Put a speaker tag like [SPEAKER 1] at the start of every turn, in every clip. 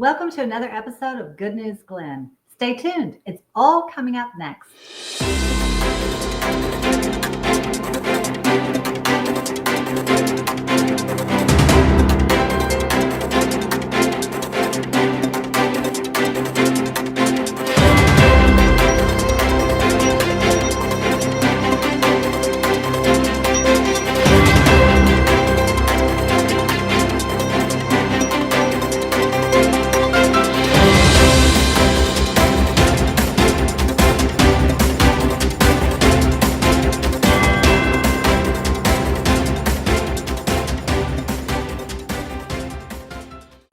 [SPEAKER 1] Welcome to another episode of Good News Glynn. Stay tuned. It's all coming up next.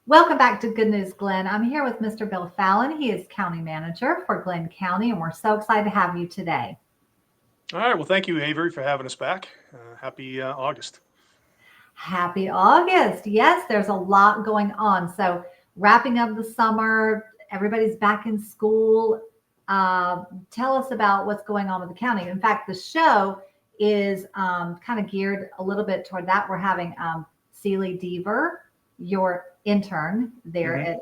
[SPEAKER 1] Welcome back to Good News Glynn. I'm here with Mr. Bill Fallon. He is County Manager for Glynn County, and we're so excited to have you today.
[SPEAKER 2] All right. Well, thank you, Avery, for having us back. Happy August.
[SPEAKER 1] Happy August. Yes, there's a lot going on. So wrapping up the summer, everybody's back in school. Tell us about what's going on with the county. In fact, the show is kind of geared a little bit toward that. We're having Celie Deaver, your intern there at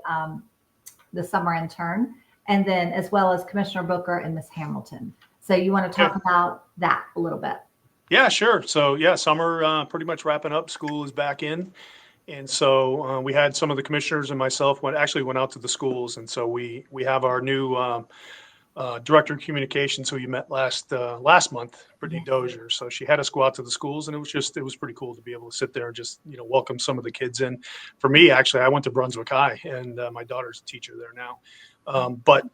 [SPEAKER 1] the summer intern, and then as well as Commissioner Booker and Miss Hamilton. So you want to talk about that a little bit?
[SPEAKER 2] Yeah, sure. So yeah, summer pretty much wrapping up. School is back in. And so we had some of the commissioners and myself went out to the schools. And so we have our new director of communications who you met last month, Brittany Dozier. So she had us go out to the schools, and it was pretty cool to be able to sit there and just, welcome some of the kids in. For me, actually, I went to Brunswick High, and my daughter's a teacher there now. But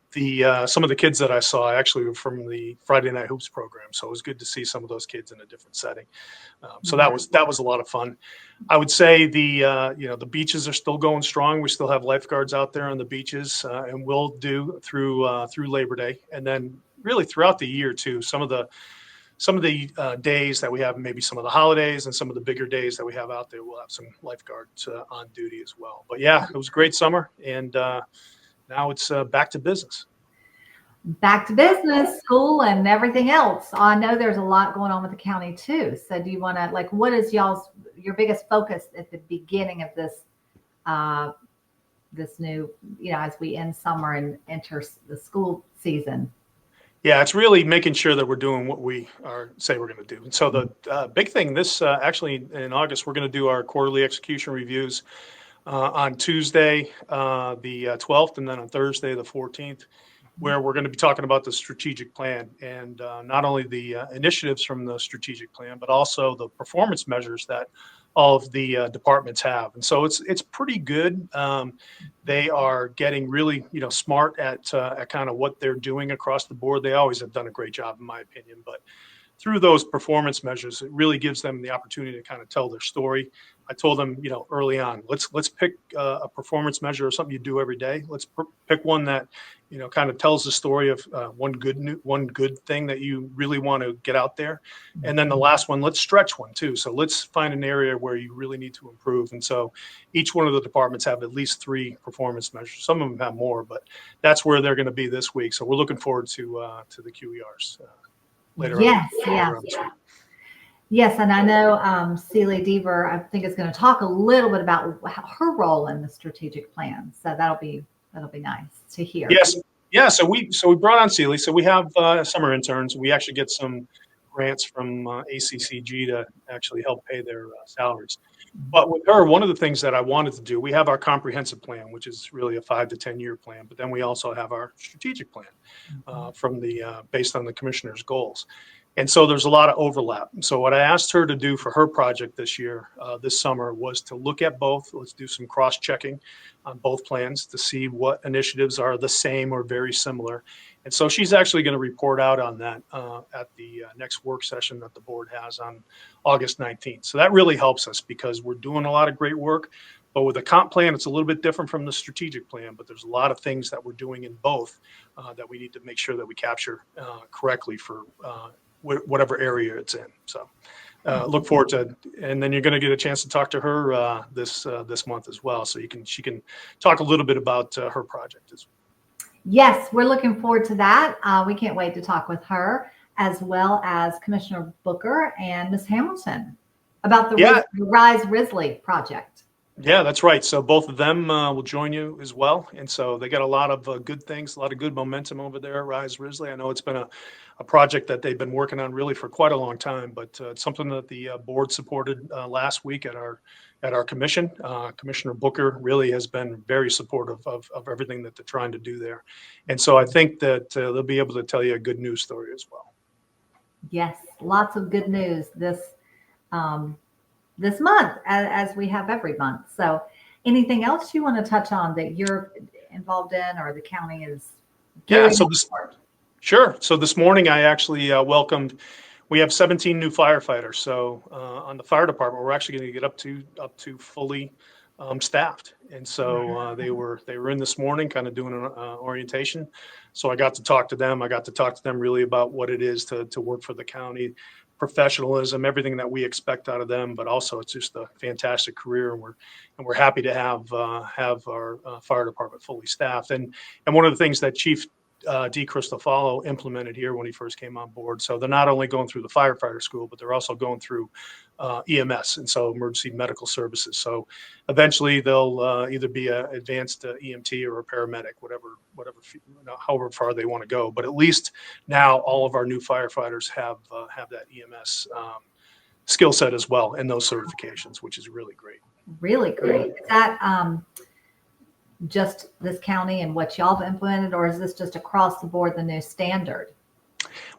[SPEAKER 2] some of the kids that I saw actually were from the Friday Night Hoops program. So it was good to see some of those kids in a different setting. So that was a lot of fun. I would say the beaches are still going strong. We still have lifeguards out there on the beaches, and we'll do through Labor Day, and then really throughout the year too. Some of the days that we have, maybe some of the holidays and some of the bigger days that we have out there, we'll have some lifeguards on duty as well. But yeah, it was a great summer, and now it's back to business.
[SPEAKER 1] Back to business, school, and everything else. I know there's a lot going on with the county too. So do you want to, what is your biggest focus at the beginning of this new, as we end summer and enter the school season?
[SPEAKER 2] Yeah, it's really making sure that we're doing what we say we're going to do. And so the big thing actually in August, we're going to do our quarterly execution reviews on Tuesday, the 12th, and then on Thursday, the 14th, where we're going to be talking about the strategic plan, and not only the initiatives from the strategic plan, but also the performance measures that all of the departments have. And so it's pretty good. They are getting really, smart at kind of what they're doing across the board. They always have done a great job, in my opinion, but through those performance measures, it really gives them the opportunity to kind of tell their story. I told them, early on, let's pick a performance measure or something you do every day. Let's pick one that, kind of tells the story of one good thing that you really want to get out there. And then the last one, let's stretch one too. So let's find an area where you really need to improve. And so each one of the departments have at least 3 performance measures. Some of them have more, but that's where they're going to be this week. So we're looking forward to the QERs later on.
[SPEAKER 1] Yes, and I know Celie Deaver, I think, is going to talk a little bit about her role in the strategic plan. So that'll be nice to hear.
[SPEAKER 2] Yes, yeah. So we brought on Celie. So we have summer interns. We actually get some grants from ACCG to actually help pay their salaries. But with her, one of the things that I wanted to do, we have our comprehensive plan, which is really a 5 to 10 year plan. But then we also have our strategic plan based on the commissioner's goals. And so there's a lot of overlap. So what I asked her to do for her project this summer, was to look at both. Let's do some cross-checking on both plans to see what initiatives are the same or very similar. And so she's actually going to report out on that at the next work session that the board has on August 19th. So that really helps us because we're doing a lot of great work. But with the comp plan, it's a little bit different from the strategic plan, but there's a lot of things that we're doing in both that we need to make sure that we capture correctly for whatever area it's in. So look forward to, and then you're going to get a chance to talk to her this month as well. So she can talk a little bit about her project as well.
[SPEAKER 1] Yes, we're looking forward to that. We can't wait to talk with her, as well as Commissioner Booker and Ms. Hamilton about the Rise Risley project.
[SPEAKER 2] Yeah, that's right. So both of them will join you as well. And so they got a lot of good things, a lot of good momentum over there at Rise Risley. I know it's been a project that they've been working on really for quite a long time, but it's something that the board supported last week at our commission. Commissioner Booker really has been very supportive of everything that they're trying to do there. And so I think that they'll be able to tell you a good news story as well.
[SPEAKER 1] Yes, lots of good news um, this month, as we have every month. So, anything else you want to touch on that you're involved in, or the county is
[SPEAKER 2] Yeah,
[SPEAKER 1] gearing
[SPEAKER 2] so
[SPEAKER 1] up
[SPEAKER 2] this
[SPEAKER 1] for?
[SPEAKER 2] Sure. So this morning I actually welcomed. We have 17 new firefighters. So on the fire department, we're actually going to get up to fully staffed. And so they were in this morning, kind of doing an orientation. So I got to talk to them. I got to talk to them really about what it is to work for the county, professionalism, everything that we expect out of them. But also, it's just a fantastic career, and we're happy to have our fire department fully staffed. And one of the things that Chief D. Cristofalo implemented here when he first came on board. So they're not only going through the firefighter school, but they're also going through EMS, and so emergency medical services. So eventually they'll either be an advanced EMT or a paramedic, however far they want to go. But at least now all of our new firefighters have that EMS skill set as well, and those certifications, which is really great.
[SPEAKER 1] Really great. Is that just this county and what y'all have implemented, or is this just across the board the new standard?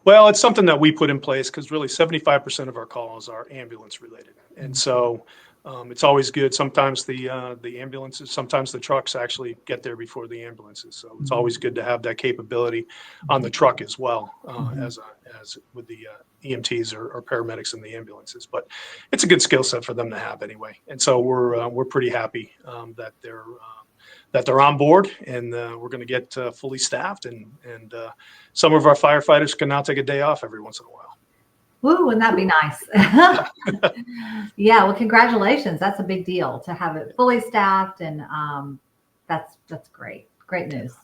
[SPEAKER 2] Well, it's something that we put in place because really 75% of our calls are ambulance related. And so it's always good. Sometimes the ambulances, sometimes the trucks actually get there before the ambulances. So it's always good to have that capability on the truck as well, as with the EMTs or paramedics in the ambulances. But it's a good skill set for them to have anyway. And so we're pretty happy that they're on board, and we're going to get fully staffed, and some of our firefighters can now take a day off every once in a while.
[SPEAKER 1] Woo, wouldn't that be nice? Yeah, well, congratulations. That's a big deal to have it fully staffed, and that's great. Great news.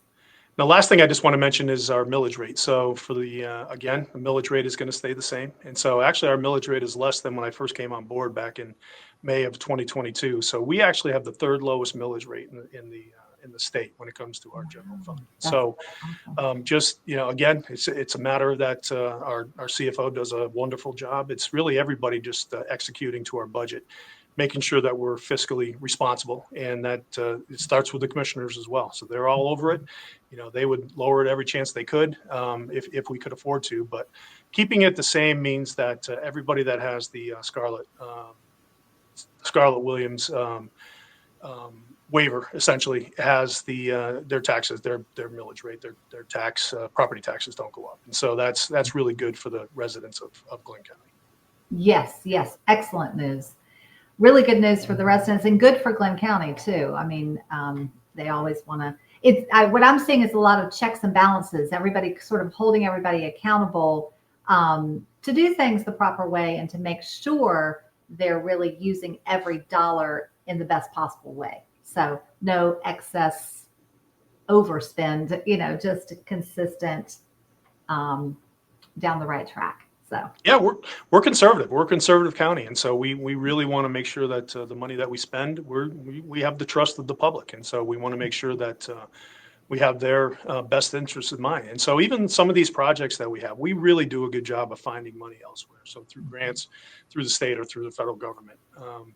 [SPEAKER 2] The last thing I just want to mention is our millage rate. So for again, the millage rate is going to stay the same. And so actually our millage rate is less than when I first came on board back in May of 2022. So we actually have the third lowest millage rate in the state when it comes to our general fund. So just, again, it's a matter that our CFO does a wonderful job. It's really everybody just executing to our budget, making sure that we're fiscally responsible, and that it starts with the commissioners as well. So they're all over it. They would lower it every chance they could if we could afford to. But keeping it the same means that everybody that has the Scarlett Williams waiver essentially has their taxes, their millage rate, their tax property taxes don't go up, and so that's really good for the residents of Glynn County.
[SPEAKER 1] Yes, excellent news. Really good news for the residents, and good for Glynn County too. I mean, they always want to. What I'm seeing is a lot of checks and balances. Everybody sort of holding everybody accountable to do things the proper way and to make sure they're really using every dollar in the best possible way. So no excess overspend. Just consistent down the right track. So
[SPEAKER 2] yeah, we're conservative. We're a conservative county, and so we really want to make sure that the money that we spend, we have the trust of the public, and so we want to make sure that we have their best interests in mind. And so even some of these projects that we have, we really do a good job of finding money elsewhere. So through grants, through the state or through the federal government,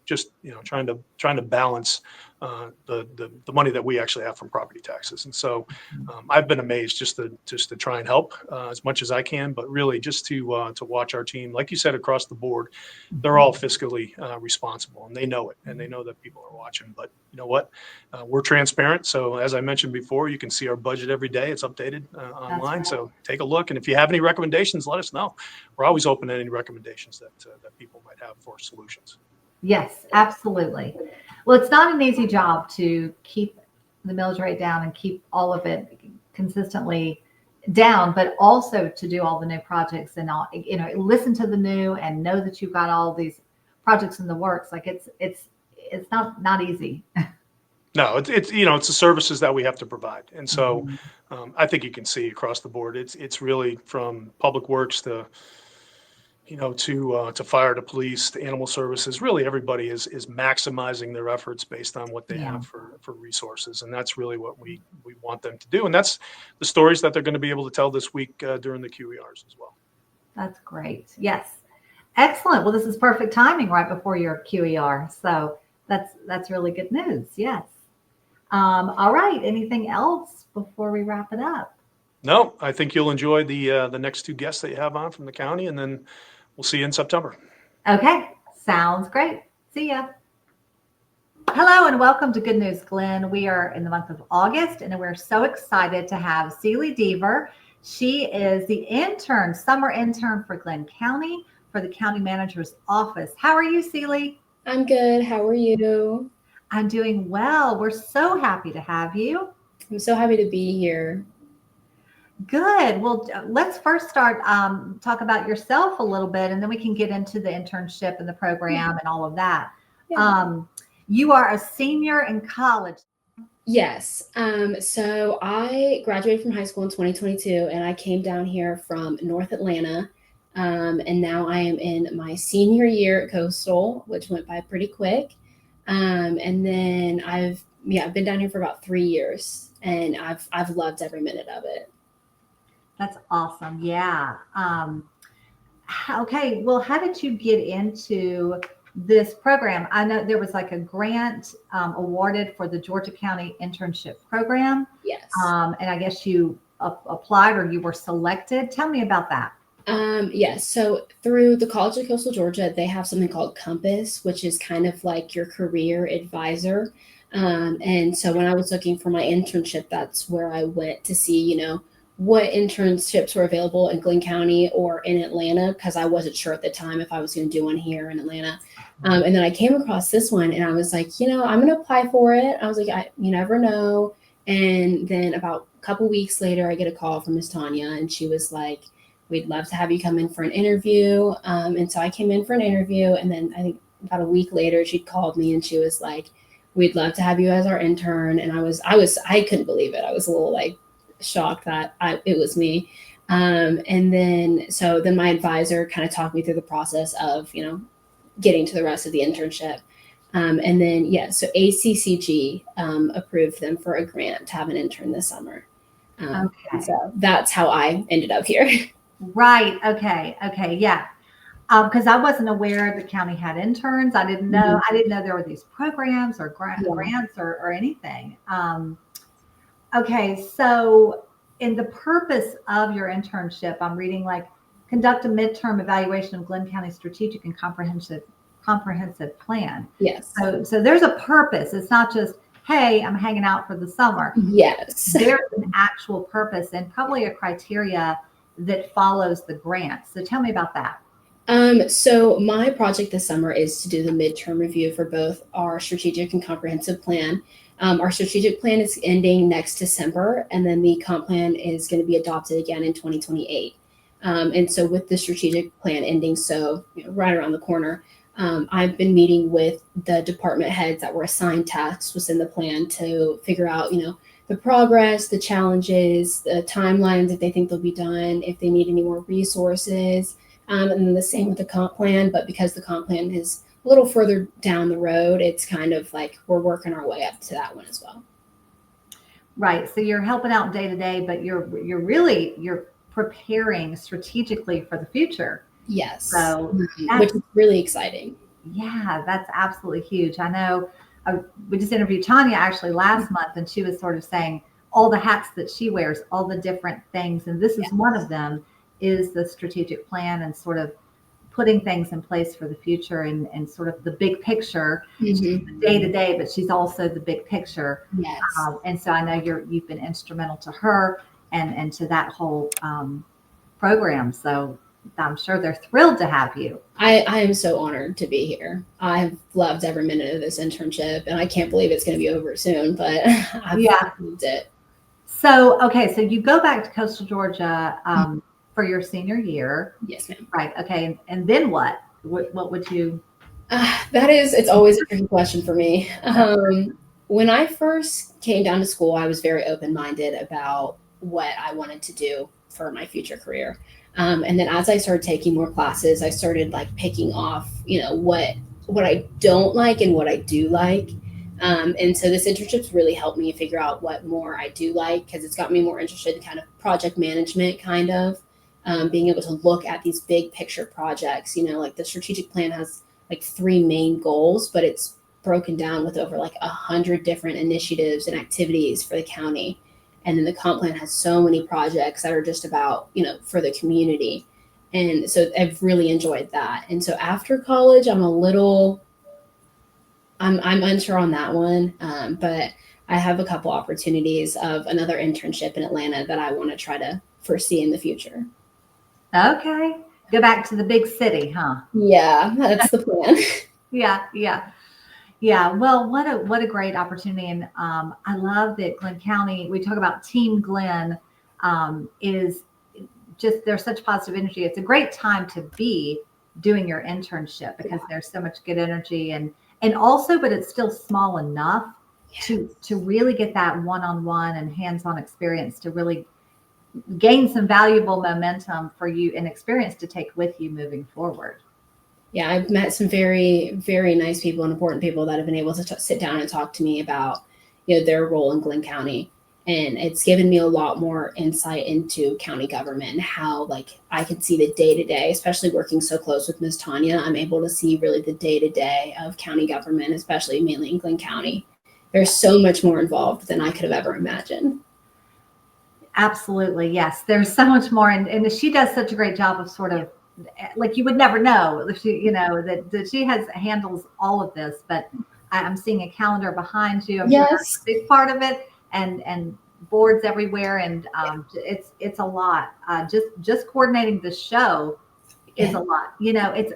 [SPEAKER 2] just trying to balance the money that we actually have from property taxes. And so I've been amazed just to try and help as much as I can, but really just to watch our team, like you said, across the board, they're all fiscally responsible, and they know it, and they know that people are watching. But you know what? We're transparent. So as I mentioned before, you can see our budget every day. It's updated online.
[SPEAKER 1] right.
[SPEAKER 2] So take a look. And if you have any recommendations, let us know. We're always open to any recommendations that people might have for solutions.
[SPEAKER 1] Yes, absolutely. Well, it's not an easy job to keep the millage rate down and keep all of it consistently down, but also to do all the new projects and all, listen to the new and know that you've got all these projects in the works. Like it's not easy.
[SPEAKER 2] No, it's the services that we have to provide, and so I think you can see across the board. It's really from public works to to fire, to police, to animal services. Really, everybody is maximizing their efforts based on what they
[SPEAKER 1] Yeah,
[SPEAKER 2] have for resources, and that's really what we want them to do. And that's the stories that they're going to be able to tell this week during the QERs as well.
[SPEAKER 1] that's great. Yes. Excellent. Well, this is perfect timing right before your QER. So that's really good news. Yes. All right. Anything else before we wrap it up?
[SPEAKER 2] No, I think you'll enjoy the next two guests that you have on from the county, and then we'll see you in September.
[SPEAKER 1] Okay. Sounds great. See ya. Hello and welcome to Good News Glynn. We are in the month of August and we're so excited to have Celie Deaver. She is the intern, summer intern for Glynn County for the county manager's office. How are you, Celie?
[SPEAKER 3] I'm good. How are you?
[SPEAKER 1] I'm doing well. We're so happy to have you.
[SPEAKER 3] I'm so happy to be here.
[SPEAKER 1] Good. Well, let's first start talk about yourself a little bit, and then we can get into the internship and the program and all of that.
[SPEAKER 3] Yeah.
[SPEAKER 1] You are a senior in college.
[SPEAKER 3] Yes. So I graduated from high school in 2022 and I came down here from North Atlanta. And now I am in my senior year at Coastal, which went by pretty quick. And then I've been down here for about 3 years and I've loved every minute of it.
[SPEAKER 1] That's awesome. Yeah. Okay. Well, how did you get into this program? I know there was like a grant awarded for the Georgia County Internship Program.
[SPEAKER 3] Yes.
[SPEAKER 1] And I guess you applied or you were selected. Tell me about that.
[SPEAKER 3] Yes. So through the College of Coastal Georgia, they have something called Compass, which is kind of like your career advisor. And so when I was looking for my internship, that's where I went to see, what internships were available in Glynn County or in Atlanta, because I wasn't sure at the time if I was going to do one here in Atlanta. And then I came across this one and I was like, I'm going to apply for it. I was like, you never know. And then about a couple weeks later, I get a call from Miss Tanya and she was like, we'd love to have you come in for an interview. And so I came in for an interview. And then I think about a week later, she called me and she was like, we'd love to have you as our intern. And I couldn't believe it. I was a little like shocked that it was me. And then my advisor kind of talked me through the process of, getting to the rest of the internship. And then, so ACCG approved them for a grant to have an intern this summer.
[SPEAKER 1] Okay.
[SPEAKER 3] So that's how I ended up here.
[SPEAKER 1] Right. Okay. Yeah. Because I wasn't aware the county had interns. I didn't know.
[SPEAKER 3] Mhm.
[SPEAKER 1] I didn't know there were these programs or grants or anything. Okay. So in the purpose of your internship, I'm reading like conduct a midterm evaluation of Glynn County strategic and comprehensive plan.
[SPEAKER 3] Yes.
[SPEAKER 1] So there's a purpose. It's not just, hey, I'm hanging out for the summer.
[SPEAKER 3] Yes.
[SPEAKER 1] There's an actual purpose and probably a criteria that follows the grant. So tell me about that.
[SPEAKER 3] So my project this summer is to do the midterm review for both our strategic and comprehensive plan. Our strategic plan is ending next December, and then the comp plan is going to be adopted again in 2028. And so with the strategic plan ending, right around the corner, I've been meeting with the department heads that were assigned tasks within the plan to figure out, the progress, the challenges, the timelines, if they think they'll be done, if they need any more resources. And then the same with the comp plan, but because the comp plan is a little further down the road, it's kind of like we're working our way up to that one as well.
[SPEAKER 1] Right. So you're helping out day to day, but you're preparing strategically for the future.
[SPEAKER 3] Yes.
[SPEAKER 1] So
[SPEAKER 3] which is really exciting.
[SPEAKER 1] Yeah, that's absolutely huge. I know we just interviewed Tanya actually last month, and she was sort of saying all the hats that she wears, all the different things. And this is one of them is the strategic plan and sort of putting things in place for the future and sort of the big picture. She's the day to day, but she's also the big picture.
[SPEAKER 3] Yes.
[SPEAKER 1] And so I know you've been instrumental to her and to that whole program. So I'm sure they're thrilled to have you.
[SPEAKER 3] I am so honored to be here. I've loved every minute of this internship, and I can't believe it's going to be over soon, but I've loved it.
[SPEAKER 1] So, okay, so you go back to Coastal Georgia for your senior year.
[SPEAKER 3] Yes, ma'am.
[SPEAKER 1] Right. Okay. And then what? What would you?
[SPEAKER 3] It's always a tricky question for me. When I first came down to school, I was very open-minded about what I wanted to do for my future career. And then as I started taking more classes, I started like picking off, what I don't like and what I do like. And so this internship's really helped me figure out what more I do like, because it's got me more interested in kind of project management, kind of being able to look at these big picture projects. Like the strategic plan has like 3 main goals, but it's broken down with over like 100 different initiatives and activities for the county. And then the comp plan has so many projects that are just about, for the community. And so I've really enjoyed that. And so after college, I'm unsure on that one. But I have a couple opportunities of another internship in Atlanta that I want to try to foresee in the future.
[SPEAKER 1] Okay. Go back to the big city, huh?
[SPEAKER 3] Yeah, that's the plan.
[SPEAKER 1] Yeah. Well, what a great opportunity. And I love that Glynn County, we talk about Team Glynn, is just, there's such positive energy. It's a great time to be doing your internship because there's so much good energy and also, but it's still small enough to really get that one-on-one and hands-on experience to really gain some valuable momentum for you and experience to take with you moving forward.
[SPEAKER 3] Yeah, I've met some very, very nice people and important people that have been able to sit down and talk to me about, their role in Glynn County. And it's given me a lot more insight into county government and how, like, I can see the day-to-day, especially working so close with Ms. Tanya. I'm able to see really the day-to-day of county government, especially mainly in Glynn County. There's so much more involved than I could have ever imagined.
[SPEAKER 1] Absolutely. Yes. There's so much more. And she does such a great job of sort of, like, you would never know if she, that she handles all of this, but I'm seeing a calendar behind you. I'm sure that's a big part of it, and boards everywhere. And it's a lot. Just coordinating the show is a lot. It's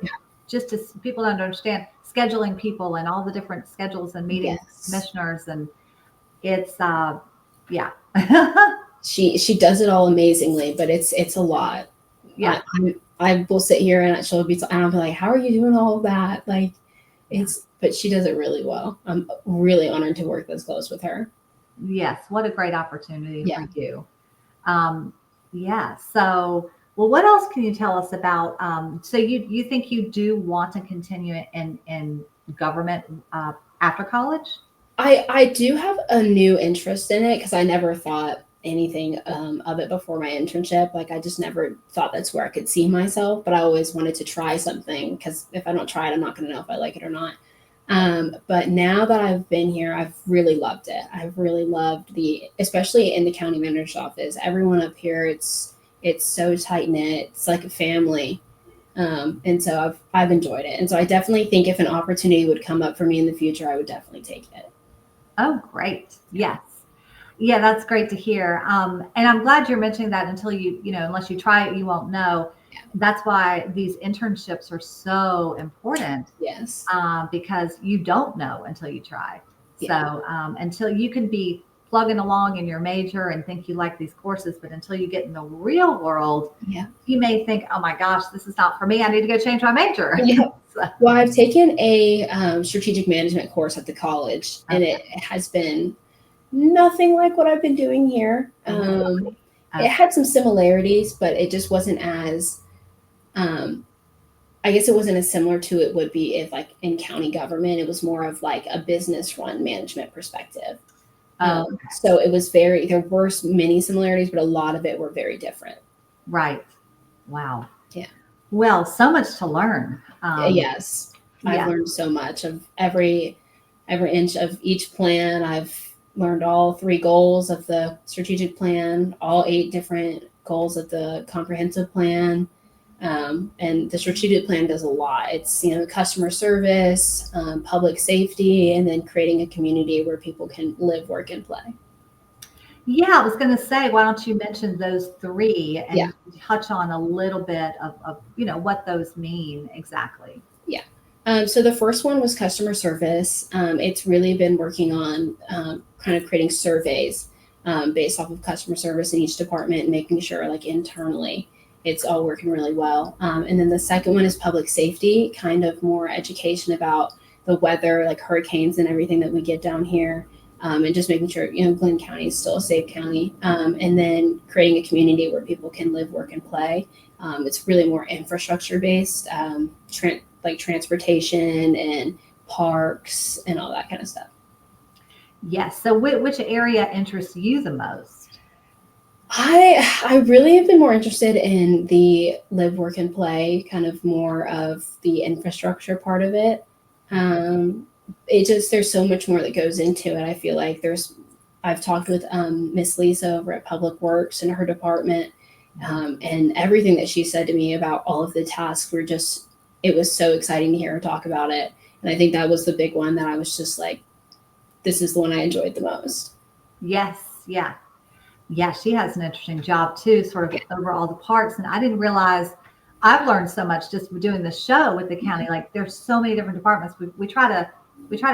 [SPEAKER 1] just as people don't understand scheduling people and all the different schedules and meetings, commissioners, and it's
[SPEAKER 3] She does it all amazingly, but it's a lot.
[SPEAKER 1] Yeah.
[SPEAKER 3] I will sit here and I'll be like, how are you doing all of that? Like, but she does it really well. I'm really honored to work this close with her.
[SPEAKER 1] Yes. What a great opportunity for you. So, well, what else can you tell us about, so you think you do want to continue in government after college?
[SPEAKER 3] I do have a new interest in it because I never thought anything of it before my internship. Like, I just never thought that's where I could see myself, but I always wanted to try something because if I don't try it, I'm not going to know if I like it or not. But now that I've been here, I've really loved it. I've really loved especially in the county manager's office, everyone up here, it's so tight knit. It's like a family. And so I've enjoyed it. And so I definitely think if an opportunity would come up for me in the future, I would definitely take it.
[SPEAKER 1] Oh, great. Yes. Yeah, that's great to hear. And I'm glad you're mentioning that until unless you try it, you won't know.
[SPEAKER 3] Yeah.
[SPEAKER 1] That's why these internships are so important.
[SPEAKER 3] Yes.
[SPEAKER 1] Because you don't know until you try.
[SPEAKER 3] Yeah.
[SPEAKER 1] So until you can be plugging along in your major and think you like these courses, but until you get in the real world, you may think, oh my gosh, this is not for me. I need to go change my major.
[SPEAKER 3] Yeah. Well, I've taken a strategic management course at the college, and it has been nothing like what I've been doing here. It had some similarities, but it just wasn't as, I guess it wasn't as similar to it would be if, like, in county government, it was more of like a business run management perspective. So it was there were many similarities, but a lot of it were very different.
[SPEAKER 1] Right. Wow.
[SPEAKER 3] Yeah.
[SPEAKER 1] Well, so much to learn.
[SPEAKER 3] Yes. I've learned so much of every inch of each plan. I've learned all 3 goals of the strategic plan, all 8 different goals of the comprehensive plan. And the strategic plan does a lot. It's, customer service, public safety, and then creating a community where people can live, work, and play. Yeah,
[SPEAKER 1] I was going to say, why don't you mention those 3 and touch on a little bit of what those mean exactly?
[SPEAKER 3] Yeah. So the first one was customer service. It's really been working on kind of creating surveys based off of customer service in each department and making sure, like, internally it's all working really well. And then the second one is public safety, kind of more education about the weather, like hurricanes and everything that we get down here, and just making sure, Glynn County is still a safe county. And then creating a community where people can live, work, and play. It's really more infrastructure based, like transportation and parks and all that kind of stuff.
[SPEAKER 1] Yes. So which area interests you the most?
[SPEAKER 3] I really have been more interested in the live, work, and play, kind of more of the infrastructure part of it. There's so much more that goes into it. I feel like I've talked with Miss Lisa over at Public Works and her department, and everything that she said to me about all of the tasks it was so exciting to hear her talk about it. And I think that was the big one that I was just like, this is the one I enjoyed the most.
[SPEAKER 1] Yes. Yeah. Yeah. She has an interesting job too, sort of over all the parks. And I didn't realize I've learned so much just doing the show with the county. Like there's so many different departments. We try to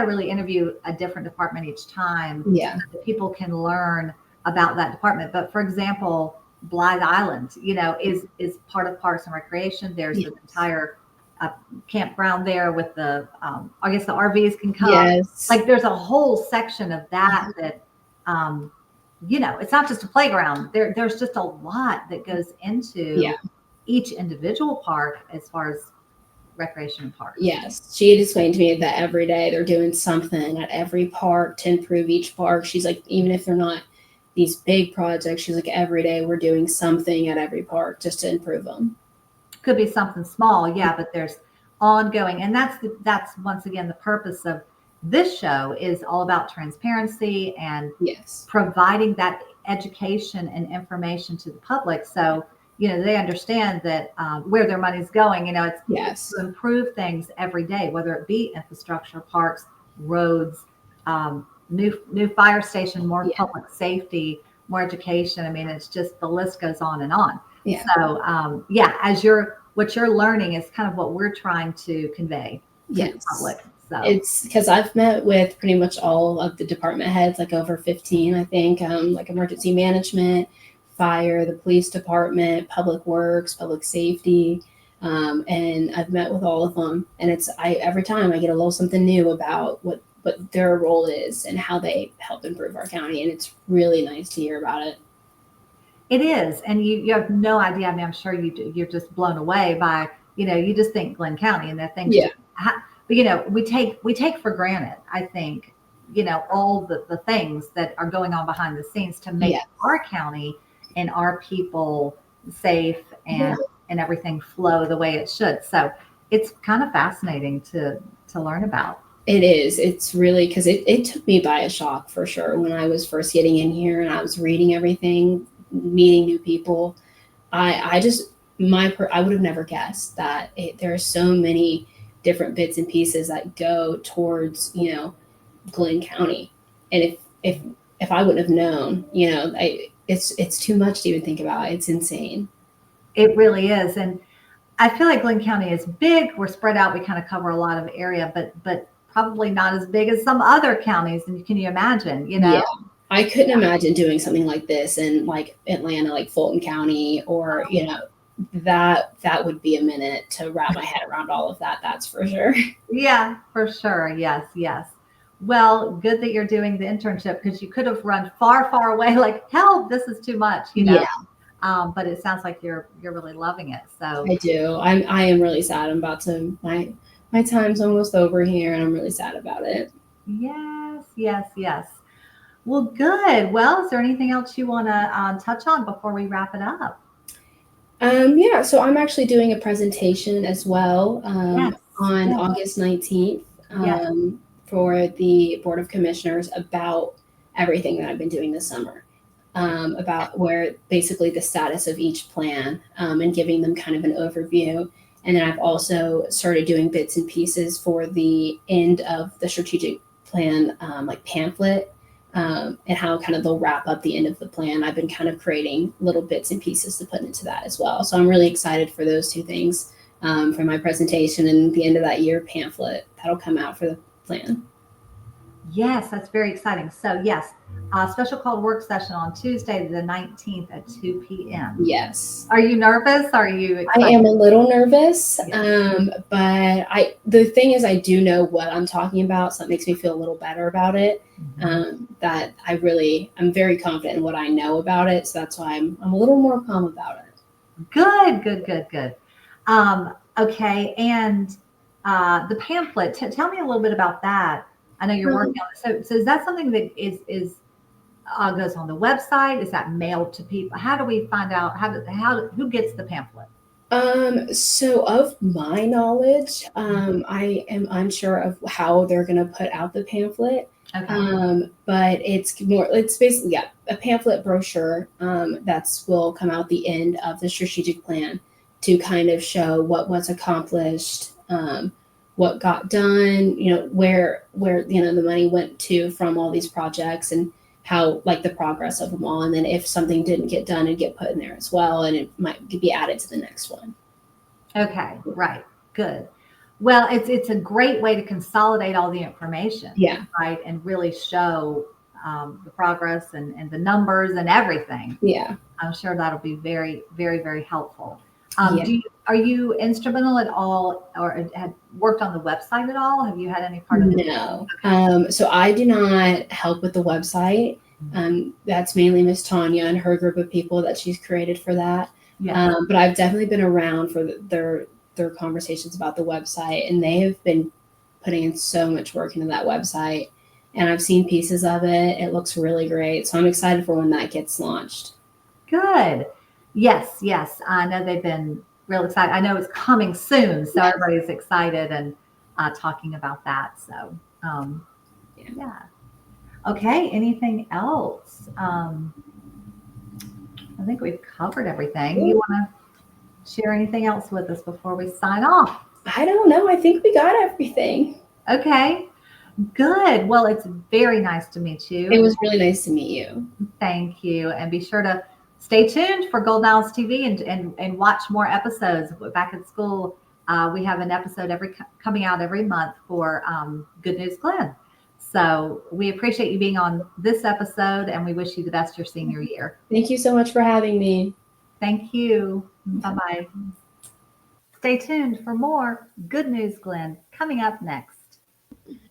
[SPEAKER 1] really interview a different department each time.
[SPEAKER 3] Yeah.
[SPEAKER 1] So that people can learn about that department. But for example, Blythe Island, is part of Parks and Recreation. There's
[SPEAKER 3] Yes.
[SPEAKER 1] an entire campground there with I guess the RVs can come.
[SPEAKER 3] Yes.
[SPEAKER 1] Like there's a whole section of that it's not just a playground. There's just a lot that goes into each individual park as far as recreation and park.
[SPEAKER 3] Yes. She had explained to me that every day they're doing something at every park to improve each park. She's like, even if they're not these big projects, she's like, every day we're doing something at every park just to improve them.
[SPEAKER 1] Could be something small, but there's ongoing, and that's once again the purpose of this show is all about transparency and providing that education and information to the public, so they understand that where their money's going. It's to improve things every day, whether it be infrastructure, parks, roads, new fire station, more public safety, more education. I mean, it's just the list goes on and on. Yeah. So, what you're learning is kind of what we're trying to convey to the public. So
[SPEAKER 3] it's because I've met with pretty much all of the department heads, like over 15, I think, like emergency management, fire, the police department, public works, public safety. And I've met with all of them. And every time I get a little something new about what their role is and how they help improve our county. And it's really nice to hear about it.
[SPEAKER 1] It is. And you have no idea. I mean, I'm sure you're just blown away by, you just think Glynn County and the things. Yeah. But, we take for granted, I think, all the things that are going on behind the scenes to make our county and our people safe and everything flow the way it should. So it's kind of fascinating to learn about.
[SPEAKER 3] It is. It's really, because it took me by a shock for sure when I was first getting in here and I was reading everything, meeting new people. I would have never guessed that there are so many different bits and pieces that go towards, Glynn County. And if I wouldn't have known, it's too much to even think about. It's insane.
[SPEAKER 1] It really is. And I feel like Glynn County is big. We're spread out. We kind of cover a lot of area, but probably not as big as some other counties. And can you imagine,
[SPEAKER 3] Yeah. I couldn't imagine doing something like this in like Atlanta, like Fulton County, or, that would be a minute to wrap my head around all of that. That's for sure. Yeah,
[SPEAKER 1] for sure. Yes. Well, good that you're doing the internship, because you could have run far, far away. Like, help, this is too much, but it sounds like you're really loving it. So
[SPEAKER 3] I do. I am really sad. I'm about to, my time's almost over here and I'm really sad about it.
[SPEAKER 1] Yes. Well, good. Well, is there anything else you want to touch on before we wrap it up?
[SPEAKER 3] So I'm actually doing a presentation as well on August 19th for the Board of Commissioners about everything that I've been doing this summer, about where basically the status of each plan and giving them kind of an overview. And then I've also started doing bits and pieces for the end of the strategic plan, like pamphlet, and how kind of they'll wrap up the end of the plan. I've been kind of creating little bits and pieces to put into that as well. So I'm really excited for those two things, for my presentation and the end of that year pamphlet that'll come out for the plan.
[SPEAKER 1] Yes, that's very exciting. So yes, special called work session on Tuesday, the 19th at 2 p.m.
[SPEAKER 3] Yes.
[SPEAKER 1] Are you nervous? Are you excited?
[SPEAKER 3] I am a little nervous, but the thing is, I do know what I'm talking about, so it makes me feel a little better about it. That I'm very confident in what I know about it, so that's why I'm a little more calm about it.
[SPEAKER 1] Good, good, good, good. Okay, and the pamphlet. Tell me a little bit about that. I know you're
[SPEAKER 3] Um,
[SPEAKER 1] working on it. So is that something that is goes on the website? Is that mailed to people? How do we find out who gets the pamphlet?
[SPEAKER 3] so of my knowledge, I am unsure of how they're going to put out the pamphlet.
[SPEAKER 1] Okay.
[SPEAKER 3] But it's basically, yeah, a pamphlet brochure, that's will come out the end of the strategic plan to kind of show what was accomplished, what got done, where, the money went to from all these projects and how like the progress of them all, and then if something didn't get done and get put in there as well, and it might be added to the next one.
[SPEAKER 1] Okay, right. Good. Well, it's a great way to consolidate all the information,
[SPEAKER 3] Yeah,
[SPEAKER 1] right? And really show the progress and the numbers and everything.
[SPEAKER 3] yeah,
[SPEAKER 1] I'm sure that'll be very, very, very helpful.
[SPEAKER 3] yeah.
[SPEAKER 1] Are you instrumental at all or had worked on the website at all? Have you had any part of it?
[SPEAKER 3] No. So I do not help with the website. That's mainly Miss Tanya and her group of people that she's created for that.
[SPEAKER 1] Yeah.
[SPEAKER 3] But I've definitely been around for their conversations about the website, and they have been putting in so much work into that website. And I've seen pieces of it. It looks really great. So I'm excited for when that gets launched.
[SPEAKER 1] Good. Yes, yes. I know they've been real excited. I know it's coming soon, so
[SPEAKER 3] Yes.
[SPEAKER 1] everybody's excited and talking about that. So,
[SPEAKER 3] Yeah.
[SPEAKER 1] yeah. Okay. Anything else? I think we've covered everything. You want to share anything else with us before we sign off?
[SPEAKER 3] I don't know. I think we got everything.
[SPEAKER 1] Okay. Good. Well, it's very nice to meet
[SPEAKER 3] It
[SPEAKER 1] you.
[SPEAKER 3] was really nice to meet you.
[SPEAKER 1] Thank you. And be sure to stay tuned for Golden Owls TV and watch more episodes. Back at school, we have an episode coming out every month for Good News Glynn. So we appreciate you being on this episode, and we wish you the best your senior year.
[SPEAKER 3] Thank you so much for having me.
[SPEAKER 1] Thank you. Bye-bye. Stay tuned for more Good News Glynn coming up next.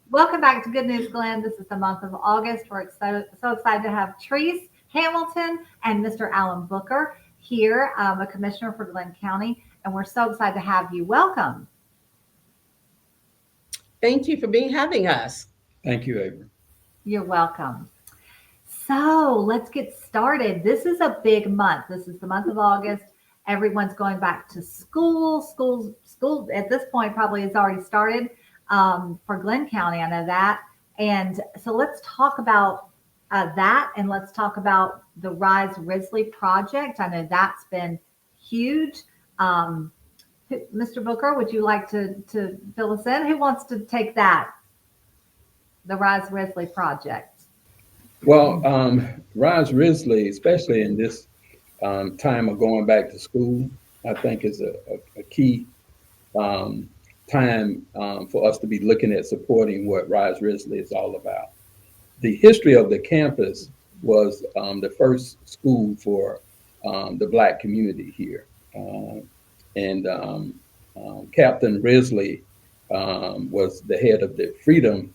[SPEAKER 1] Welcome back to Good News Glynn. This is the month of August. We're so excited to have Treese Hamilton and Mr. Alan Booker here, a commissioner for Glynn County, and we're so excited to have you. Welcome.
[SPEAKER 4] Thank you for having us.
[SPEAKER 5] Thank you, Avery.
[SPEAKER 1] You're welcome. So let's get started. This is a big month. This is the month of August. Everyone's going back to school. School at this point probably has already started for Glynn County. I know that. And so let's talk about that, and let's talk about the Rise Risley project. I know that's been huge. Mr. Booker, would you like to fill us in? Who wants to take that? The Rise Risley project.
[SPEAKER 5] Well, Rise Risley, especially in this time of going back to school, I think is a key time for us to be looking at supporting what Rise Risley is all about. The history of the campus was the first school for the Black community here. And Captain Risley was the head of the Freedom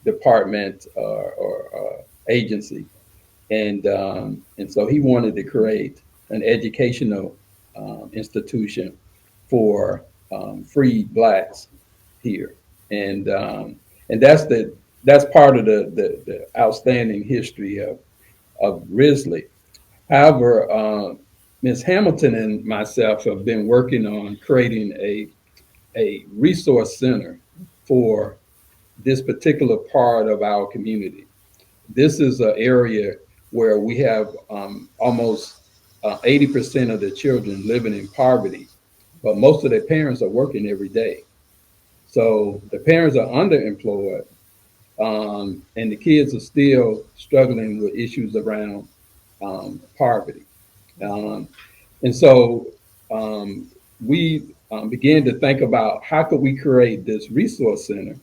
[SPEAKER 5] department or agency. And so he wanted to create an educational institution for free Blacks here. And that's part of the outstanding history of Risley. However, Ms. Hamilton and myself have been working on creating a resource center for this particular part of our community. This is an area where we have almost 80% of the children living in poverty, but most of their parents are working every day. So the parents are underemployed, and the kids are still struggling with issues around poverty. And so we began to think about how could we create this resource center.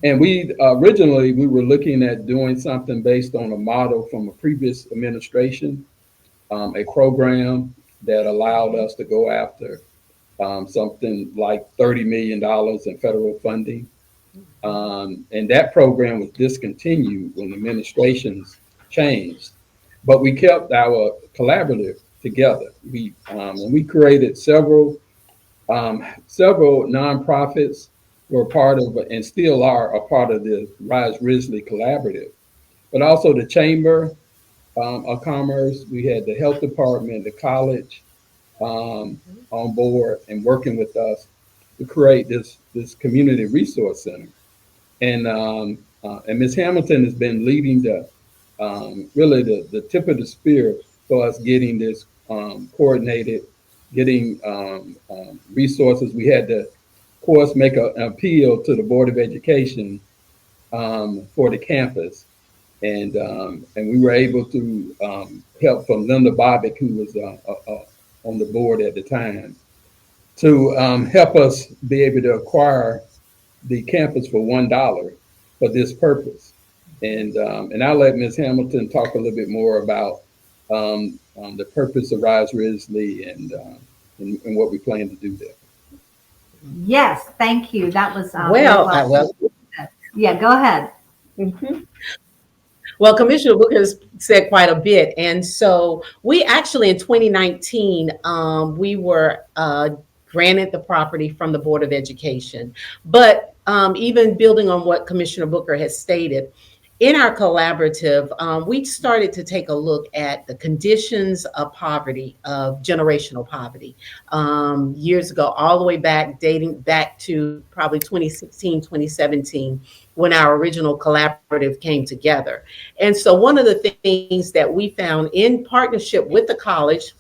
[SPEAKER 5] And we originally were looking at doing something based on a model from a previous administration, a program that allowed us to go after something like $30 million in federal funding. And that program was discontinued when administrations changed. But we kept our collaborative together. We created several nonprofits were part of and still are a part of the Rise Risley Collaborative, but also the Chamber of Commerce. We had the health department, the college on board and working with us to create this community resource center. And Ms. Hamilton has been leading really the tip of the spear for us getting this coordinated, getting resources. We had to, of course, make an appeal to the Board of Education for the campus. And we were able to help from Linda Bobbitt, who was on the board at the time, to help us be able to acquire the campus for $1 for this purpose. And I'll let Ms. Hamilton talk a little bit more about the purpose of Rise Risley and what we plan to do there.
[SPEAKER 1] Yes, thank you. That was
[SPEAKER 4] Well,
[SPEAKER 1] yeah, go ahead.
[SPEAKER 4] mhm. Well, Commissioner Booker has said quite a bit. And so we actually in 2019, we were granted the property from the Board of Education. But even building on what Commissioner Booker has stated, in our collaborative, we started to take a look at the conditions of poverty, of generational poverty, years ago, all the way back, dating back to probably 2016, 2017, when our original collaborative came together. And so one of the things that we found in partnership with the college,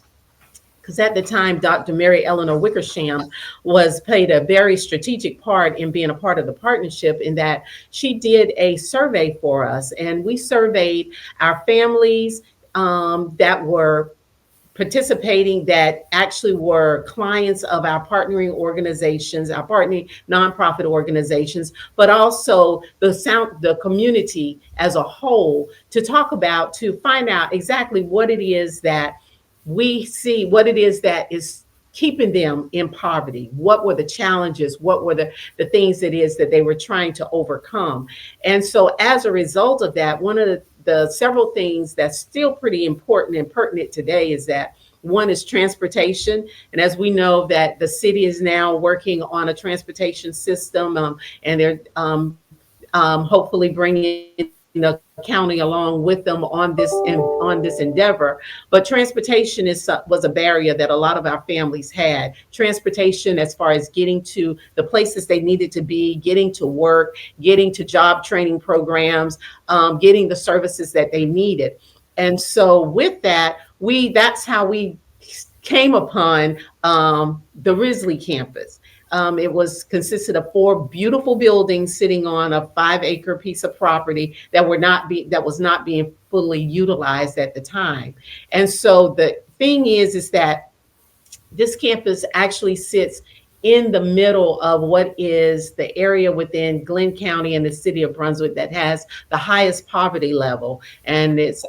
[SPEAKER 4] because at the time, Dr. Mary Eleanor Wickersham played a very strategic part in being a part of the partnership, in that she did a survey for us, and we surveyed our families that were participating, that actually were clients of our partnering organizations, our partnering nonprofit organizations, but also the community as a whole, to find out exactly what it is that we see, what it is that is keeping them in poverty. What were the challenges? What were the things it is that they were trying to overcome? And so as a result of that, one of the several things that's still pretty important and pertinent today is that one is transportation. And as we know that the city is now working on a transportation system, and they're hopefully bringing the county along with them on this endeavor. But transportation was a barrier that a lot of our families had. Transportation as far as getting to the places they needed to be, getting to work, getting to job training programs, getting the services that they needed. And so with that, that's how we came upon the Risley campus. It consisted of 4 beautiful buildings sitting on a 5-acre piece of property that was not being fully utilized at the time. And so the thing is that this campus actually sits in the middle of what is the area within Glynn County and the city of Brunswick that has the highest poverty level, and it's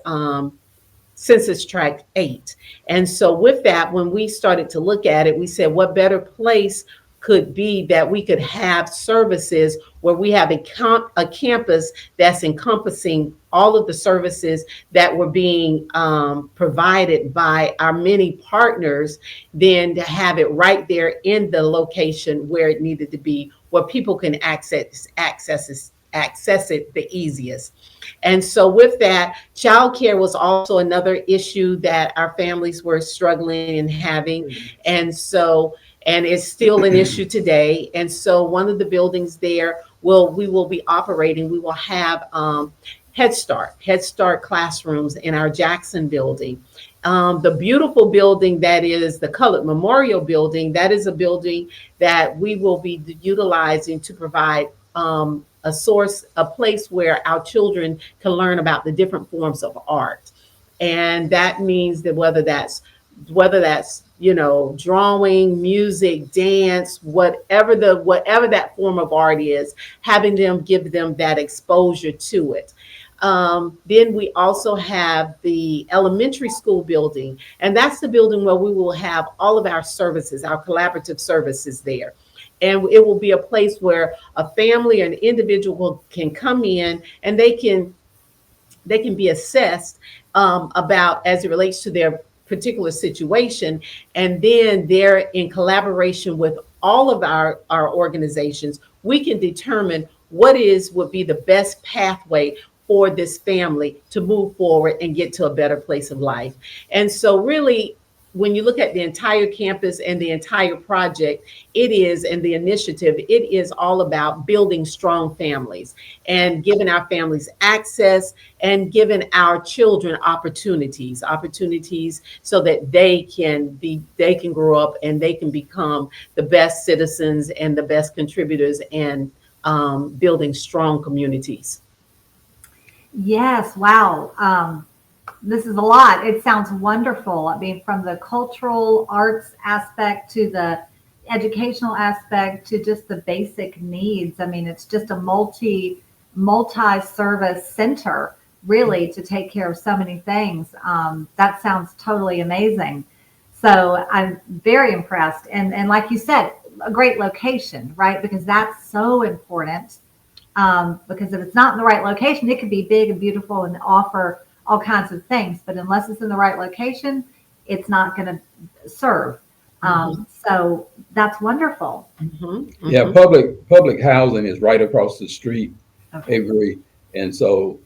[SPEAKER 4] Census Tract 8. And so with that, when we started to look at it, we said, what better place could be that we could have services where we have a campus that's encompassing all of the services that were being provided by our many partners, than to have it right there in the location where it needed to be, where people can access it the easiest. And so with that, childcare was also another issue that our families were struggling and having. And it's still an issue today. And so one of the buildings there we will be operating, we will have Head Start classrooms in our Jackson building. The beautiful building that is the Colored Memorial Building, that is a building that we will be utilizing to provide a place where our children can learn about the different forms of art. And that means that whether that's drawing, music, dance, whatever that form of art is, give them that exposure to it. Then we also have the elementary school building, and that's the building where we will have all of our services, our collaborative services there. And it will be a place where a family or an individual can come in, and they can be assessed about, as it relates to their particular situation. And then they're in collaboration with all of our organizations, we can determine what would be the best pathway for this family to move forward and get to a better place of life. And so really, when you look at the entire campus and the entire project, and the initiative, it is all about building strong families and giving our families access and giving our children opportunities so that they can grow up and they can become the best citizens and the best contributors and building strong communities.
[SPEAKER 1] Yes. Wow. This is a lot. It sounds wonderful. I mean, from the cultural arts aspect to the educational aspect to just the basic needs. I mean, it's just a multi-service center, really, to take care of so many things. That sounds totally amazing. So I'm very impressed. And like you said, a great location, right? Because that's so important. Because if it's not in the right location, it could be big and beautiful and offer all kinds of things, but unless it's in the right location, it's not going to serve. So that's wonderful.
[SPEAKER 5] Yeah, public housing is right across the street, Avery, and so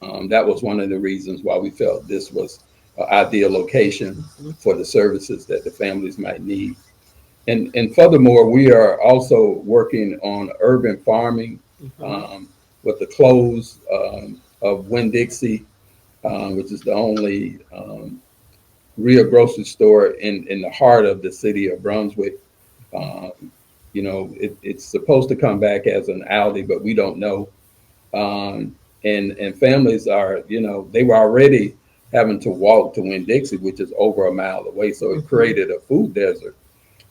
[SPEAKER 5] that was one of the reasons why we felt this was an ideal location for the services that the families might need. And furthermore, we are also working on urban farming with the close of Winn-Dixie, which is the only real grocery store in the heart of the city of Brunswick. You know, it's supposed to come back as an Aldi, but we don't know. And families are, you know, they were already having to walk to Winn-Dixie, which is over a mile away. So it created a food desert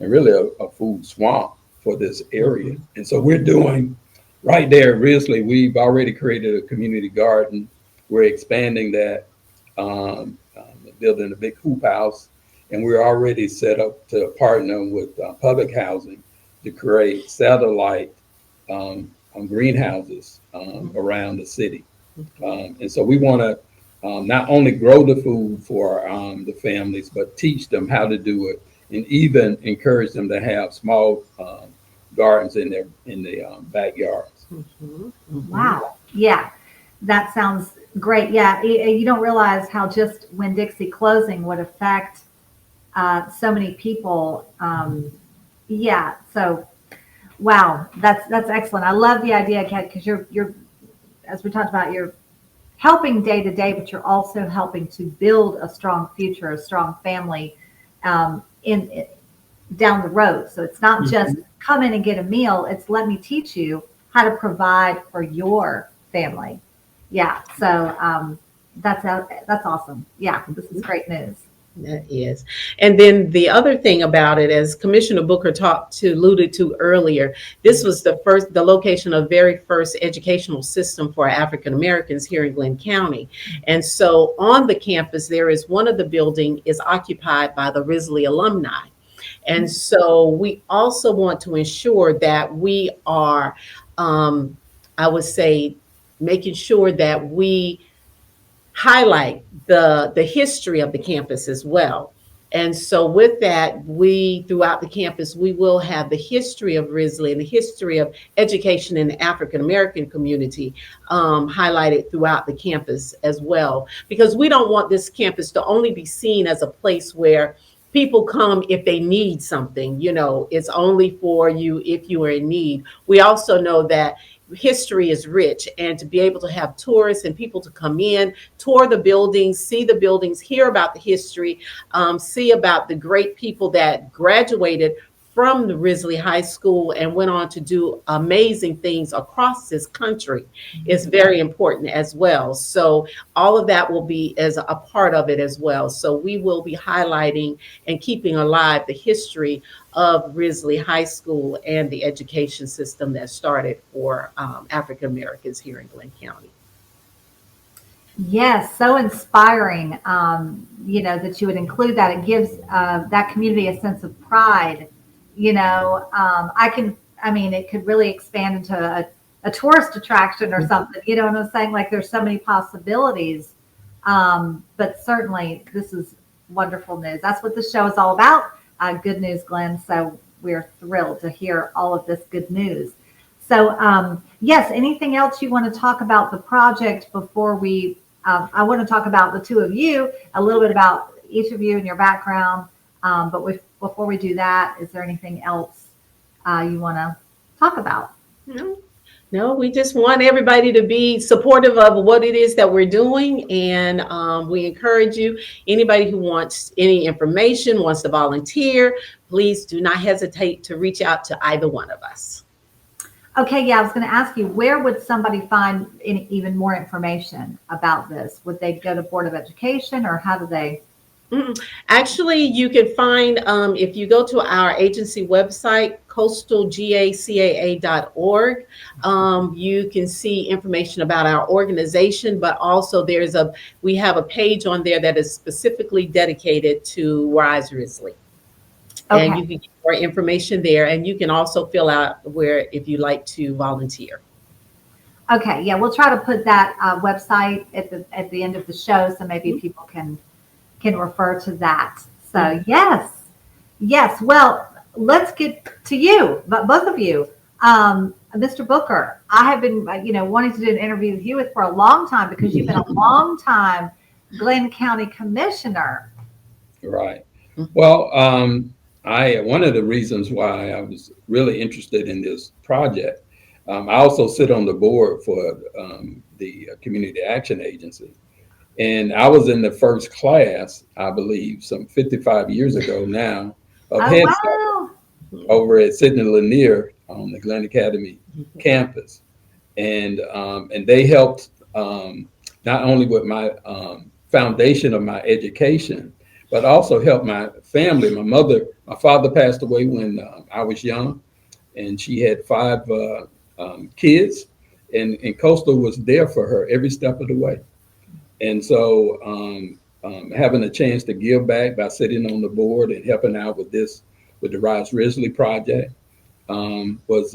[SPEAKER 5] and really a food swamp for this area. And so we're doing right there, Risley, we've already created a community garden. We're expanding that, building a big hoop house, and we're already set up to partner with public housing to create satellite greenhouses around the city. And so we want to not only grow the food for the families, but teach them how to do it, and even encourage them to have small gardens in the backyards.
[SPEAKER 1] Wow. Yeah, that sounds great. Yeah, you don't realize how just Winn-Dixie closing would affect so many people. Yeah. So, wow, that's excellent. I love the idea, Kat, because you're, as we talked about, you're helping day to day, but you're also helping to build a strong future, a strong family in down the road. So it's not just come in and get a meal. It's let me teach you how to provide for your family. Yeah. So that's awesome. Yeah. This is great news.
[SPEAKER 4] That is. And then the other thing about it, as Commissioner Booker alluded to earlier, this was the location of the very first educational system for African Americans here in Glynn County. And so on the campus, there is one of the building is occupied by the Risley alumni. And so we also want to ensure that we are, I would say, making sure that we highlight the history of the campus as well. And so with that, throughout the campus, we will have the history of Risley and the history of education in the African American community highlighted throughout the campus as well, because we don't want this campus to only be seen as a place where people come if they need something. You know, it's only for you if you are in need. We also know that history is rich, and to be able to have tourists and people to come in, tour the buildings, see the buildings, hear about the history, see about the great people that graduated from the Risley High School and went on to do amazing things across this country is very important as well. So all of that will be as a part of it as well. So we will be highlighting and keeping alive the history of Risley High School and the education system that started for African Americans here in Glynn County.
[SPEAKER 1] Yes, so inspiring, you know, that you would include that. It gives that community a sense of pride. You know, I mean, it could really expand into a tourist attraction or something, you know what I'm saying? Like there's so many possibilities. But certainly this is wonderful news. That's what the show is all about. Good news, Glynn. So we're thrilled to hear all of this good news. So yes, anything else you want to talk about the project before we, I want to talk about the two of you, a little bit about each of you and your background. But before we do that, is there anything else you want to talk about?
[SPEAKER 4] No, we just want everybody to be supportive of what it is that we're doing. And we encourage you, anybody who wants any information, wants to volunteer, please do not hesitate to reach out to either one of us.
[SPEAKER 1] Okay, yeah, I was going to ask you, where would somebody find even more information about this? Would they go to Board of Education, or how do they?
[SPEAKER 4] Actually, you can find, if you go to our agency website, coastalgacaa.org, you can see information about our organization, but also we have a page on there that is specifically dedicated to Rise Risley. Okay. And you can get more information there, and you can also fill out if you like to volunteer.
[SPEAKER 1] Okay, yeah, we'll try to put that website at the end of the show, so maybe people can refer to that. So yes. Well, let's get to you, but both of you, Mr. Booker. I have been, wanting to do an interview with you for a long time, because you've been a long time Glynn County Commissioner.
[SPEAKER 5] Right. Well, one of the reasons why I was really interested in this project, I also sit on the board for the Community Action Agency. And I was in the first class, I believe, some 55 years ago now, of Head Start over at Sidney Lanier on the Glenn Academy campus. And they helped not only with my foundation of my education, but also helped my family. My father passed away when I was young, and she had 5 kids, and Coastal was there for her every step of the way. And so having a chance to give back by sitting on the board and helping out with the Rise Risley project was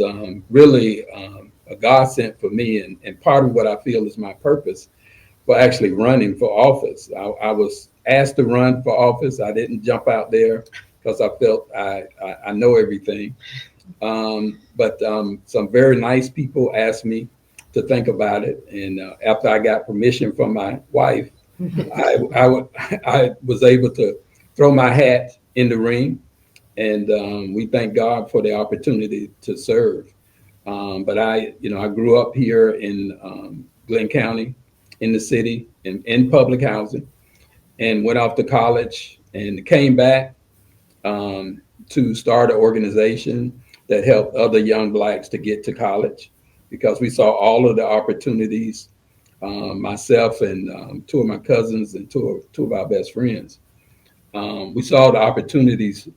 [SPEAKER 5] really a godsend for me, and part of what I feel is my purpose for actually running for office. I was asked to run for office. I didn't jump out there because I felt I know everything. But some very nice people asked me to think about it. And after I got permission from my wife, I was able to throw my hat in the ring. And we thank God for the opportunity to serve. But I grew up here in Glynn County, in the city, in public housing, and went off to college and came back to start an organization that helped other young Blacks to get to college, because we saw all of the opportunities, myself and 2 of my cousins and two of our best friends. We saw the opportunities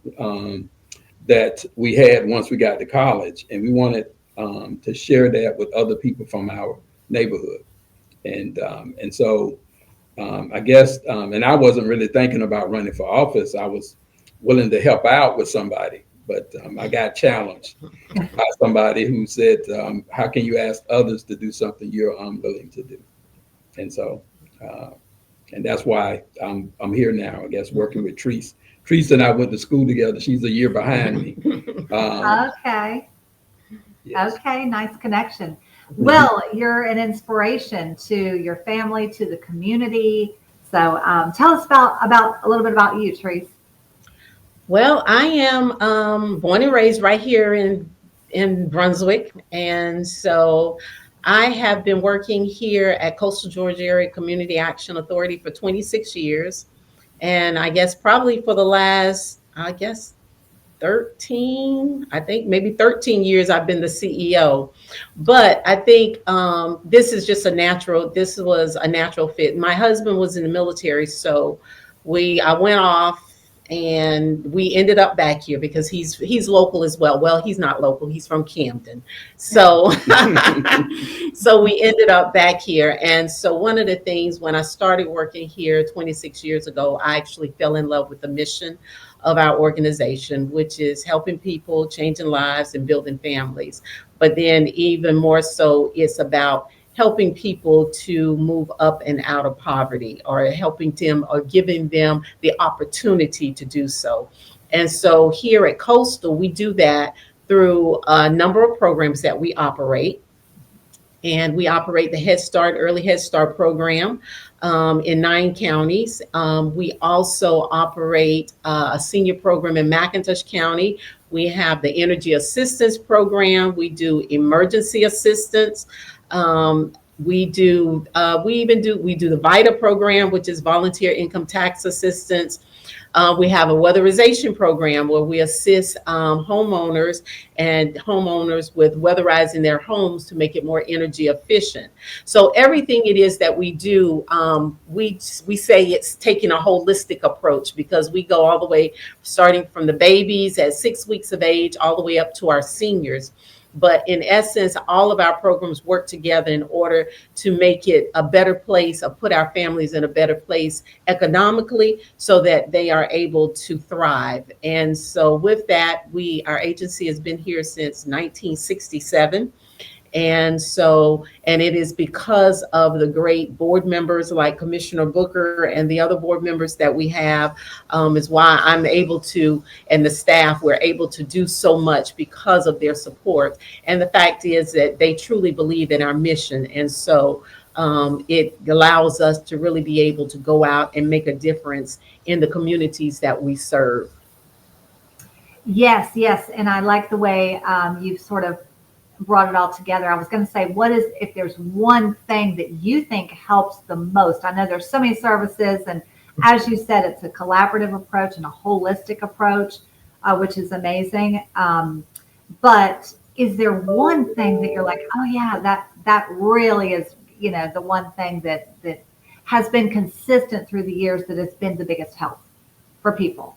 [SPEAKER 5] that we had once we got to college, and we wanted to share that with other people from our neighborhood. And so I guess, and I wasn't really thinking about running for office. I was willing to help out with somebody, but I got challenged by somebody who said, how can you ask others to do something you're unwilling to do? And so, and that's why I'm here now, I guess, working with Treese. Treese and I went to school together. She's a year behind me.
[SPEAKER 1] Okay.
[SPEAKER 5] Yes.
[SPEAKER 1] Okay, nice connection. Well, you're an inspiration to your family, to the community. So tell us about a little bit about you, Treese.
[SPEAKER 4] Well, I am born and raised right here in Brunswick. And so I have been working here at Coastal Georgia Area Community Action Authority for 26 years. And I guess probably for the last, 13 years, I've been the CEO. But I think this was a natural fit. My husband was in the military, so I went off and we ended up back here because he's local as well. Well, he's not local, he's from Camden. So so we ended up back here. And so one of the things, when I started working here 26 years ago, I actually fell in love with the mission of our organization, which is helping people, changing lives, and building families. But then even more so, it's about helping people to move up and out of poverty, or helping them or giving them the opportunity to do so. And so here at Coastal, we do that through a number of programs that we operate. And we operate the Head Start, Early Head Start program in 9 counties. We also operate a senior program in McIntosh County. We have the Energy Assistance Program. We do emergency assistance. We do the VITA program, which is volunteer income tax assistance. We have a weatherization program where we assist homeowners with weatherizing their homes to make it more energy efficient. So everything it is that we do, we say it's taking a holistic approach, because we go all the way, starting from the babies at 6 weeks of age all the way up to our seniors. But in essence, all of our programs work together in order to make it a better place, or put our families in a better place economically, so that they are able to thrive. And so with that, our agency has been here since 1967. And it is because of the great board members like Commissioner Booker and the other board members that we have, is why I'm able to, and the staff, we're able to do so much because of their support. And the fact is that they truly believe in our mission. And so it allows us to really be able to go out and make a difference in the communities that we serve.
[SPEAKER 1] Yes, yes. And I like the way you've sort of brought it all together. I was going to say, if there's one thing that you think helps the most? I know there's so many services, and as you said, it's a collaborative approach and a holistic approach, which is amazing. But is there one thing that you're like, oh yeah, that really is, the one thing that has been consistent through the years, that has been the biggest help for people?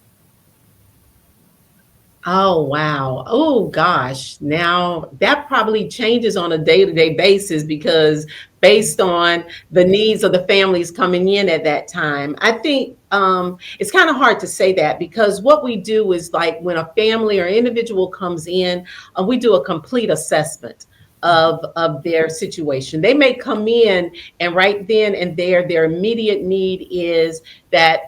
[SPEAKER 4] Oh, wow. Oh, gosh. Now that probably changes on a day-to-day basis, because based on the needs of the families coming in at that time, I think it's kind of hard to say that, because what we do is, like, when a family or individual comes in, we do a complete assessment of their situation. They may come in and right then and there, their immediate need is that,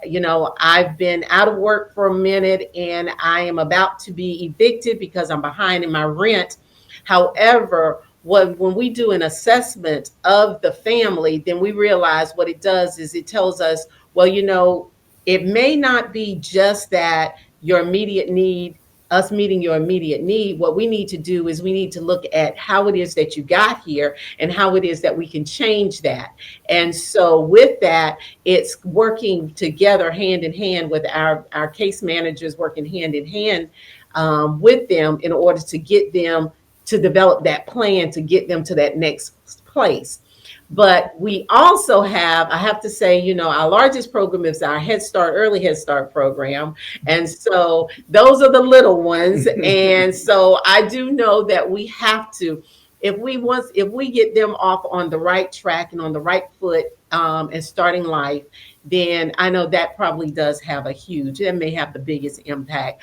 [SPEAKER 4] I've been out of work for a minute and I am about to be evicted because I'm behind in my rent. However, when we do an assessment of the family, then we realize what it does is it tells us, well, it may not be just that your immediate need, us meeting your immediate need. What we need to do is we need to look at how it is that you got here and how it is that we can change that. And so with that, it's working together hand in hand with our case managers, working hand in hand with them in order to get them to develop that plan to get them to that next place. But we also have, I have to say, our largest program is our Head Start, Early Head Start program. And so those are the little ones. And so I do know that we have to, if we get them off on the right track and on the right foot and starting life, then I know that probably does have it may have the biggest impact,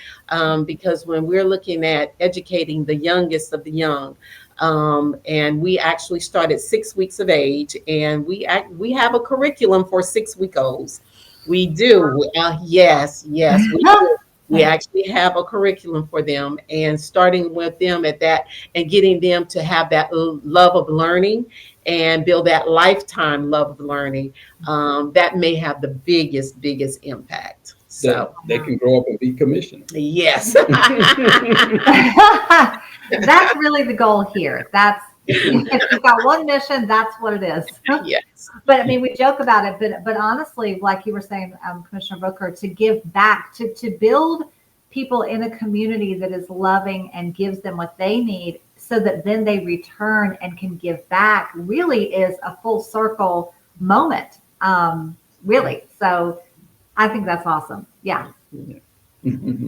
[SPEAKER 4] because when we're looking at educating the youngest of the young, and we actually start at 6 weeks of age, and we have a curriculum for 6-week-olds. We do. Yes, we do. We actually have a curriculum for them, and starting with them at that and getting them to have that love of learning and build that lifetime love of learning, that may have the biggest impact. So
[SPEAKER 5] they can grow up and be commissioners.
[SPEAKER 4] Yes.
[SPEAKER 1] That's really the goal here. If you've got one mission, that's what it is.
[SPEAKER 4] Yes.
[SPEAKER 1] But I mean, we joke about it, but honestly, like you were saying, Commissioner Booker, to give back, to build people in a community that is loving and gives them what they need, so that then they return and can give back, really is a full circle moment. Really. So I think that's awesome. Yeah.
[SPEAKER 4] It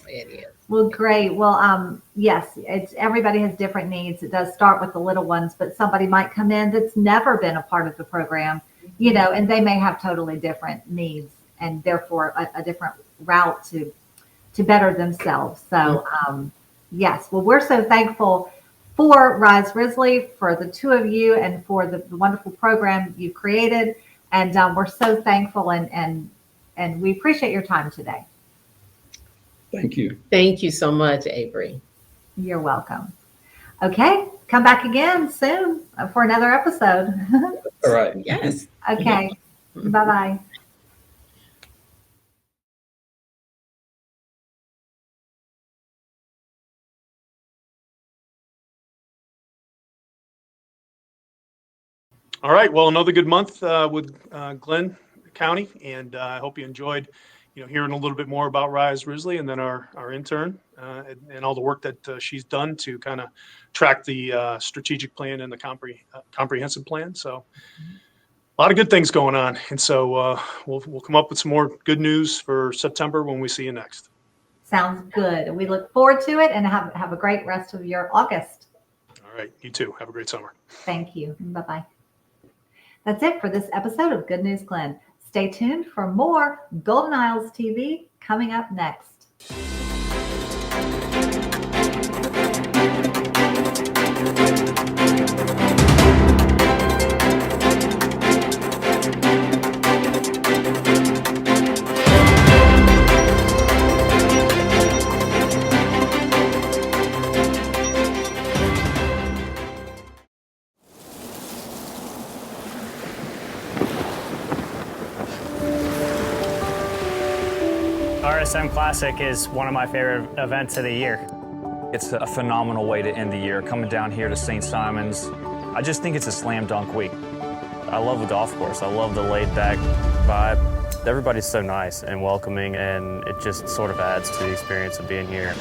[SPEAKER 4] is.
[SPEAKER 1] Well, great. Well, yes, everybody has different needs. It does start with the little ones, but somebody might come in that's never been a part of the program, and they may have totally different needs and therefore a different route to better themselves. So, yes, well, we're so thankful for Rise Risley, for the two of you, and for the wonderful program you created. And we're so thankful and we appreciate your time today.
[SPEAKER 5] Thank you.
[SPEAKER 4] Thank you so much, Avery.
[SPEAKER 1] You're welcome. Okay, come back again soon for another episode.
[SPEAKER 5] All right.
[SPEAKER 4] Yes.
[SPEAKER 1] Okay, bye-bye.
[SPEAKER 2] All right. Well, another good month with Glynn County, and I hope you enjoyed, hearing a little bit more about Rise Risley and then our intern and all the work that she's done to kind of track the strategic plan and the comprehensive plan. So a lot of good things going on, and so we'll come up with some more good news for September when we see you next.
[SPEAKER 1] Sounds good. We look forward to it, and have a great rest of your August.
[SPEAKER 2] All right. You too. Have a great summer.
[SPEAKER 1] Thank you. Bye-bye. That's it for this episode of Good News Glynn. Stay tuned for more Golden Isles TV coming up next.
[SPEAKER 6] RSM Classic is one of my favorite events of the year.
[SPEAKER 7] It's a phenomenal way to end the year, coming down here to St. Simon's. I just think it's a slam dunk week. I love the golf course. I love the laid back vibe. Everybody's so nice and welcoming, and it just sort of adds to the experience of being here.